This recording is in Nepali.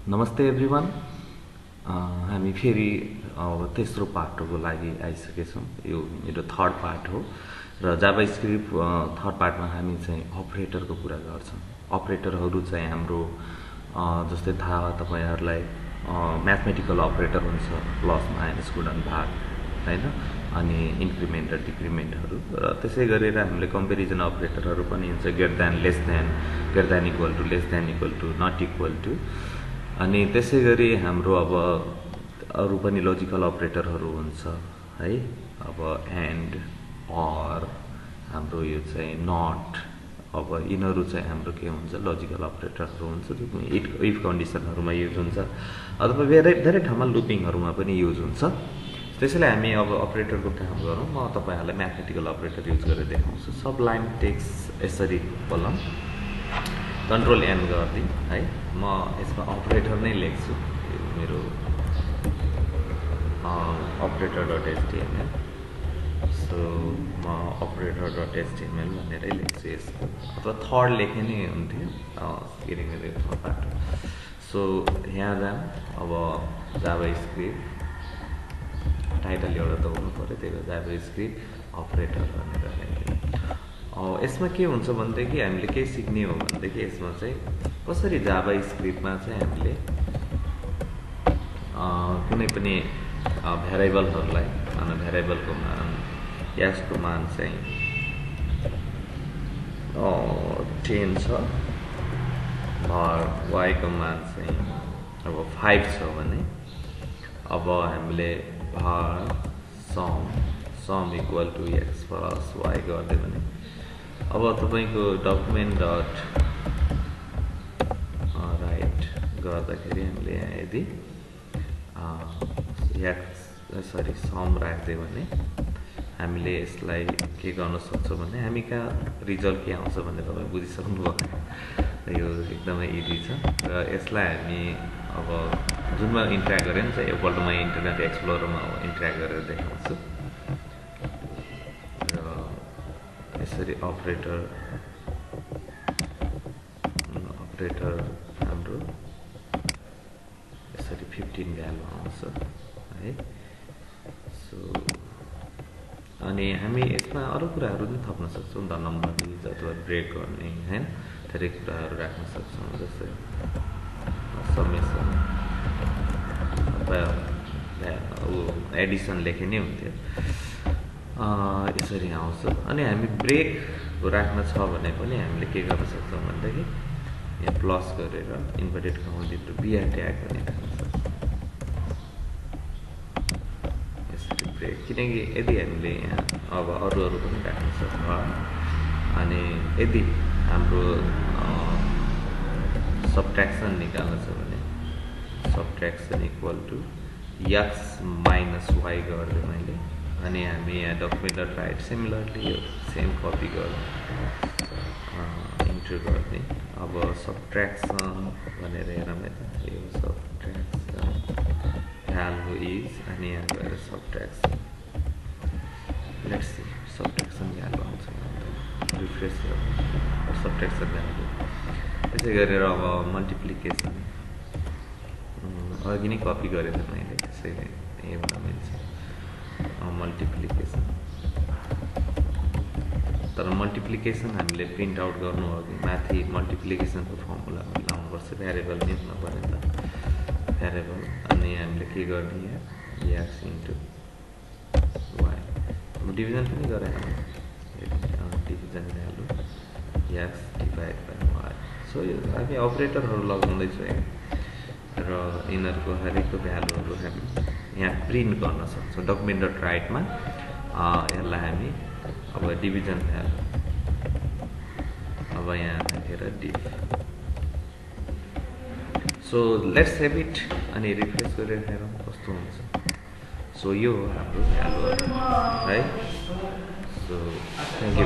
नमस्ते एभ्रिवान हामी फेरि अब तेस्रो पार्टको लागि आइसकेछौँ। यो मेरो थर्ड पार्ट हो र जावास्क्रिप्ट थर्ड पार्टमा हामी चाहिँ अपरेटरको कुरा गर्छौँ। अपरेटरहरू चाहिँ हाम्रो जस्तै थाहा तपाईहरुलाई म्याथमेटिकल अपरेटर हुन्छ, प्लस माइनस गुणन भाग हैन, अनि इन्क्रिमेन्ट र डिक्रिमेन्टहरू। र त्यसै गरेर हामीले कम्पेरिजन अपरेटरहरू पनि हुन्छ, greater than, less than, greater than equal to, less than equal to, not equal to. अनि त्यसै गरी हाम्रो अब अरू पनि लजिकल अपरेटरहरू हुन्छ है। अब एन्ड, अर, हाम्रो यो चाहिँ नट, अब यिनीहरू चाहिँ हाम्रो के हुन्छ, लजिकल अपरेटरहरू हुन्छ, जो इफ कन्डिसनहरूमा युज हुन्छ अथवा धेरै ठाउँमा लुपिङहरूमा पनि युज हुन्छ। त्यसैले हामी अब अपरेटरको काम गरौँ। म तपाईहरुलाई म्याथमेटिकल अपरेटर युज गरेर देखाउँछु। सबलाइन टेक्स्ट यसरी बोलौँ, कन्ट्रोल एन गर्दै है, म यसमा अपरेटर नै लेख्छु। यो मेरो operator.html। सो म operator.html भनेरै लेख्छु यसको, अथवा थर्ड लेखे नै हुन्थ्यो के अरे थर्ड पार्ट। सो यहाँ जाम। अब जावास्क्रिप्ट टाइटल एउटा त हुनु पर्यो, त्यही भएर जावास्क्रिप्ट अपरेटर भनेर लेखेँ। यसमा के हुन्छ भनेदेखि हामीले के सिक्ने हो भनेदेखि यसमा चाहिँ कसरी जावास्क्रिप्टमा चाहिँ हामीले कुनै पनि भ्यारिएबलहरूलाई, भ्यारिएबलको मान, यसको मान चाहिँ 10 छ, y को मान चाहिँ अब 5 छ भने अब हामीले sum equal to x plus y गर्दै भने अब तपाईको डकुमेन्ट डट राइट गर्दाखेरि हामीले यहाँ यदि सम राख्दै भने हामीले यसलाई के गर्न सक्छौँ भने हामी कहाँ रिजल्ट के आउँछ भन्ने तपाईँ बुझिसक्नु भयो। यो एकदमै इजी छ र यसलाई हामी अब जुनमा इन्ट्र्याक्ट गरेँ नि चाहिँ एकपल्ट म इन्टरनेट एक्सप्लोररमा इन्ट्र्याक्ट गरेर देखाउँछु। र यसरी अपरेटर हाम्रो यसरी 15 भ्यालु आउँछ है। सो अनि हामी यसमा अरू कुराहरू पनि थप्न सक्छौँ, द नम्बर इज अथवा ब्रेक गर्ने हैन, धेरै कुराहरू राख्न सक्छौँ। जस्तै समेसन अथवा एडिसन लेखे नै हुन्थ्यो, यसरी आउँछ। अनि हामी ब्रेक राख्न छ भने पनि हामीले के गर्न सक्छौँ भनेदेखि यहाँ प्लस गरेर इन्भर्टेड कमाभित्र बिआर ट्याग पनि राख्न सक्छौँ यसरी ब्रेक, किनकि यदि हामीले यहाँ अब अरू पनि राख्न सक्छौँ। अनि यदि हाम्रो सबट्र्याक्सन निकाल्न छ भने subtraction equal to x minus y गर्दै मैले, अनि हामी यहाँ डकुमेन्ट डट राइट सिमिलरली यो सेम कपी गर्दै इन्टर गर्ने। अब सबट्र्याक्सन भनेर हेरौँ यता, यो सबट्र्याक्सन भ्यालु इज, अनि यहाँ गएर सबट्र्याक्सन, लेट्स सी सबट्र्याक्सन भ्यालु आउँछ, रिफ्रेस गर्नु सबट्र्याक्सन भ्यालु। त्यसै गरेर अब मल्टिप्लिकेसन अघि नै कपी गरेर मैले, त्यसैले यहीँबाट मिल्छ मल्टिप्लिकेसन। तर मल्टिप्लिकेसन हामीले प्रिन्ट आउट गर्नु हो कि माथि मल्टिप्लिकेसनको फर्मुला लाउनुपर्छ, भ्यारिएबल नि हुनु पर्यो नि त, भ्यारिएबल। अनि हामीले के गर्ने यहाँ x इन्टु y, डिभिजन पनि गरे, division value x divide by y। So यो हामी अपरेटरहरू लगाउँदैछौँ यहाँ, र यिनीहरूको हरेकको भ्यालुहरू हामी यहाँ प्रिन्ट गर्न सक्छौँ। डकुमेन्ट डट राइटमा यसलाई हामी अब डिभिजन भ्यालु अब यहाँ राखेर div. So let's have it, अनि रिफ्रेस गरेर हेरौँ कस्तो हुन्छ। सो यो हो हाम्रो भ्यालुहरू है। So thank you.